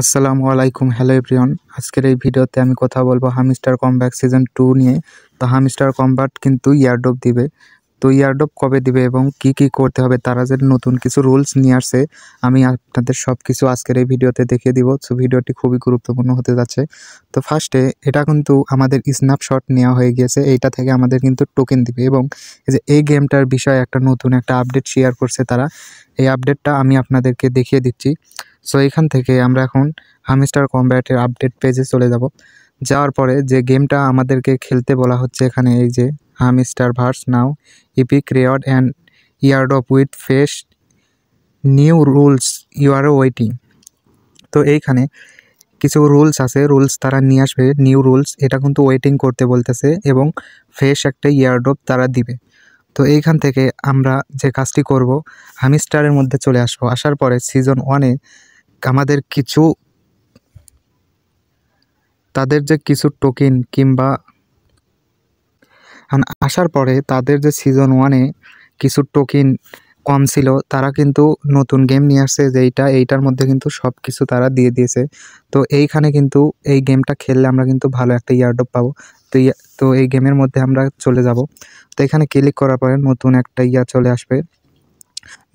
আসসালামু আলাইকুম, hello everyone. আজকের এই ভিডিওতে আমি কথা বলবো হামস্টার কমব্যাক সিজন 2 নিয়ে। তো হামস্টার কমব্যাট কিন্তু ইয়ারড্রপ দিবে। তো ইয়ারড্রপ কবে দিবে এবং কি কি করতে হবে, তারা যে নতুন কিছু রুলস নিয়ে আসছে, আমি আপনাদের সব কিছু আজকের এই ভিডিওতে দেখিয়ে দিব। সো ভিডিওটি খুবই গুরুত্বপূর্ণ হতে যাচ্ছে। তো ফার্স্টে এটা কিন্তু আমাদের স্ন্যাপশট নেওয়া হয়ে গিয়েছে, এইটা থেকে আমাদের কিন্তু টোকেন দিবে এবং এই গেমটার বিষয়ে একটা নতুন একটা আপডেট শেয়ার করছে তারা। এই আপডেটটা আমি আপনাদেরকে দেখিয়ে দিচ্ছি। সো এখান থেকে আমরা এখন হামস্টার কমব্যাটের আপডেট পেজে চলে যাব। যাওয়ার পরে যে গেমটা আমাদেরকে খেলতে বলা হচ্ছে এখানে, এই যে hamster verse now epic reward and airdrop with fresh new rules you are waiting. তো এইখানে কিছু রুলস আছে, রুলস তারা নিয়ে আসবে, নিউ রুলস, এটা কিন্তু ওয়েটিং করতে বলতেছে এবং ফ্রেশ একটা ইয়ারড্রপ তারা দিবে। তো এইখান থেকে আমরা যে কাজটি করব, হামস্টারের মধ্যে চলে আসবো। আসার পরে সিজন 1-এ আমাদের তাদের যে কিছু টোকেন কিংবা আসার পরে তাদের যে সিজন 1-এ কিছু টোকেন কম ছিল, তারা কিন্তু নতুন গেম নিয়ে আসছে, যে এইটার মধ্যে কিন্তু সব কিছু তারা দিয়ে দিয়েছে। তো এইখানে কিন্তু এই গেমটা খেললে আমরা কিন্তু ভালো একটা ইয়ারড্রপ পাবো। তো এই গেমের মধ্যে আমরা চলে যাব। তো এখানে ক্লিক করার পরে নতুন একটা চলে আসবে।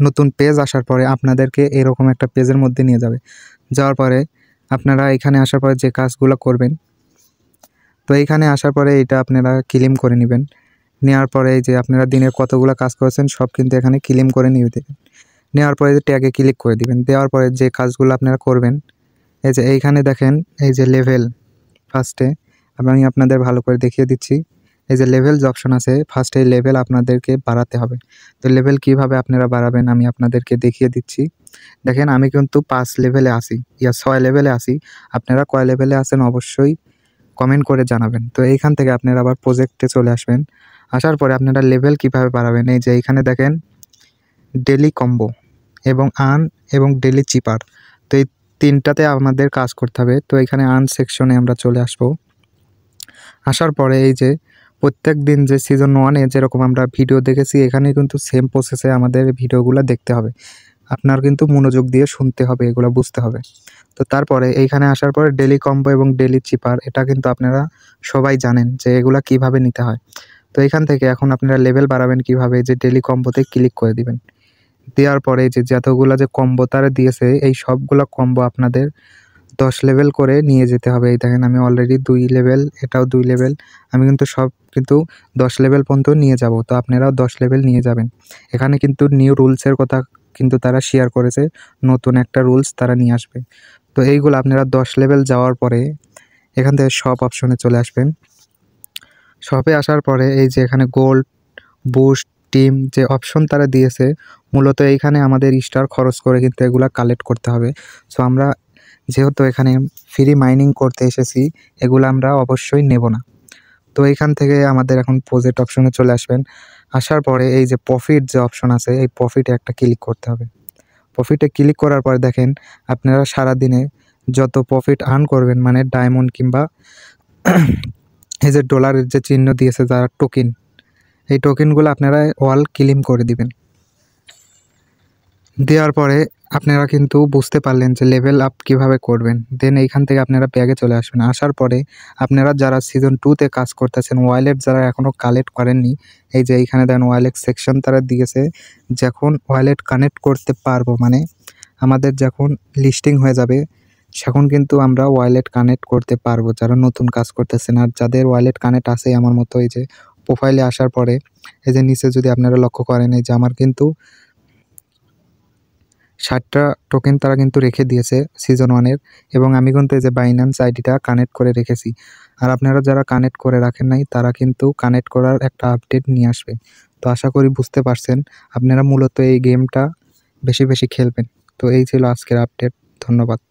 নতুন পেজ আসার পরে আপনাদেরকে এরকম একটা পেজের মধ্যে নিয়ে যাবে। যাওয়ার পরে আপনারা এখানে আসার পরে যে কাজগুলো করবেন, তো এইখানে আসার পরে এটা আপনারা ক্লেম করে নেবেন। নেওয়ার পরে যে আপনারা দিনের কতগুলো কাজ করেছেন সব কিন্তু এখানে ক্লেম করে নিয়ে দেবেন। নেওয়ার পরে যে ট্যাগে ক্লিক করে দিবেন। দেওয়ার পরে যে কাজগুলো আপনারা করবেন, এই যে এইখানে দেখেন, এই যে লেভেল, ফার্স্টে আমি আপনাদের ভালো করে দেখিয়ে দিচ্ছি। এই যে লেভেল যে অপশন আছে, ফার্স্টে লেভেল আপনাদেরকে বাড়াতে হবে। তো লেভেল কিভাবে আপনারা বাড়াবেন আমি আপনাদেরকে দেখিয়ে দিচ্ছি। দেখেন আমি কিন্তু 5 লেভেলে আসি, 6 লেভেলে আসি। আপনারা কয় লেভেলে আছেন অবশ্যই কমেন্ট করে জানাবেন। তো এইখান থেকে আপনারা আবার প্রজেক্টে চলে আসবেন। আসার পরে আপনারা লেভেল কিভাবে বাড়াবেন, এই যে এইখানে দেখেন ডেলি কম্বো এবং আর্ন এবং ডেলি চিপার। তো এই তিনটাতে আমাদের কাজ করতে হবে। তো এখানে আর্ন সেকশনে আমরা চলে আসব। আসার পরে এই যে প্রত্যেক দিন যে সিজন 1-এ যেরকম আমরা ভিডিও দেখেছি, এখানে কিন্তু সেম প্রসেসে আমাদের ভিডিওগুলো দেখতে হবে। আপনার কিন্তু মনোযোগ দিয়ে শুনতে হবে, এগুলো বুঝতে হবে। তো তারপরে এইখানে আসার পরে ডেলি কম্বো এবং ডেলি চিপার, এটা কিন্তু আপনারা সবাই জানেন যে এগুলা কিভাবে নিতে হয়। তো এখান থেকে এখন আপনারা লেভেল বাড়াবেন কিভাবে, যে ডেলি কম্বোতে ক্লিক করে দিবেন। দেওয়ার পরে যে যতগুলো যে কম্বো তারা দিয়েছে, এই সবগুলো কম্বো আপনাদের 10 লেভেল করে নিয়ে যেতে হবে। এই দেখেন আমি অলরেডি 2 লেভেল, এটাও 2 লেভেল, আমি কিন্তু সব কিন্তু 10 লেভেল পর্যন্ত নিয়ে যাব। তো আপনারাও 10 লেভেল নিয়ে যাবেন। এখানে কিন্তু নিউ রুলসের কথা কিন্তু তারা শেয়ার করেছে, নতুন একটা রুলস তারা নিয়ে আসবে। তো এইগুলো আপনারা 10 লেভেল যাওয়ার পরে এখান থেকে শপ অপশনে চলে আসবেন। শপে আসার পরে এই যে এখানে গোল্ড, বুস্ট, টিম যে অপশন তারা দিয়েছে, মূলত এইখানে আমাদের স্টার খরচ করে কিন্তু এগুলা কালেক্ট করতে হবে। সো আমরা যেহেতু এখানে ফ্রি মাইনিং করতে এসেছি, এগুলো আমরা অবশ্যই নেব না। তো এইখান থেকে আমাদের এখন প্রজেক্ট অপশনে চলে আসবেন। আসার পরে এই যে প্রফিট যে অপশন আছে, এই প্রফিটে একটা ক্লিক করতে হবে। প্রফিটে ক্লিক করার পরে দেখেন আপনারা সারাদিনে যত প্রফিট আর্ন করবেন, মানে ডায়মন্ড কিংবা এই যে ডলারের যে চিহ্ন দিয়েছে যারা টোকেন, এই টোকেনগুলো আপনারা অল ক্লেম করে দিবেন। দেওয়ার পরে আপনারা কিন্তু বুঝতে পারলেন যে লেভেল আপ কীভাবে করবেন। দেন এইখান থেকে আপনারা ব্যাগে চলে আসবেন। আসার পরে আপনারা যারা সিজন 2-তে কাজ করতেছেন, ওয়ালেট যারা এখনও কালেক্ট করেননি, এই যে এইখানে দেখেন ওয়ালেট সেকশন তারা দিয়েছে। যখন ওয়ালেট কানেক্ট করতে পারবো, মানে আমাদের যখন লিস্টিং হয়ে যাবে, সেখন কিন্তু আমরা ওয়ালেট কানেক্ট করতে পারবো যারা নতুন কাজ করতেছেন। আর যাদের ওয়ালেট কানেক্ট আছে আমার মতো, এই যে প্রোফাইলে আসার পরে এই যে নিচে যদি আপনারা লক্ষ্য করেন, এই যে আমার কিন্তু 60টা টোকেন তারা কিন্তু রেখে দিয়েছে সিজন 1-এর, এবং আমি কিন্তু এই যে বাইন্যান্স আইডিটা কানেক্ট করে রেখেছি। আর আপনারা যারা কানেক্ট করে রাখেন নাই, তারা কিন্তু কানেক্ট করার একটা আপডেট নিয়ে আসবে। তো আশা করি বুঝতে পারছেন, আপনারা মূলত এই গেমটা বেশি বেশি খেলবেন। তো এই ছিল আজকের আপডেট। ধন্যবাদ।